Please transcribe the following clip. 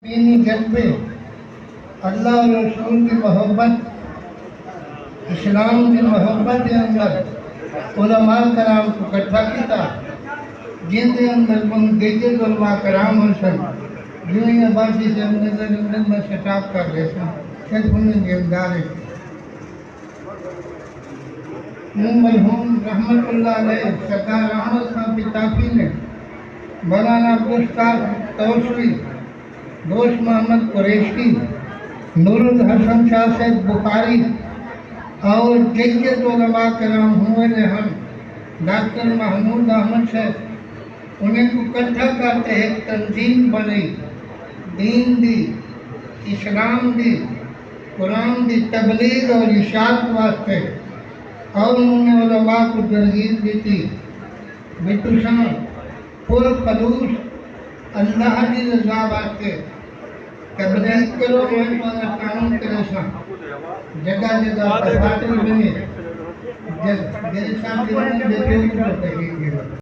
دینی جذبے، اللہ اور رسول کی محبت، اسلام کی محبت کے اندر علماء کرام کو اکٹھا کیا، جن کے اندر منگیجے علماء کرام سن جو ہی آبادی سے نظر میں خطاب کر رہے ہیں صرف انہیں گرفتار مرحوم رحمت اللہ علیہ سردار احمد خان پتافی نے مولانا عبدالستار توسوی، دوست محمد قریشی، نور الحسن شاہ صاحب بخاری اور جیت علماء کرام ہوئے ہم ڈاکٹر محمود احمد صاحب انہیں کو اکٹھا کرتے ایک تنظیم بنی، دین دی، اسلام دی، قرآن دی تبلیغ اور اشاعت واسطے، اور انہوں نے علماء کو ترغیب دی تھی بتوشاں پر خلوص اللہ کی رضا واسطے تبلیغ کرو، میں قانون کرے سا جگہ جگہ پر فاتح بنے جیسا کہ انہوں نے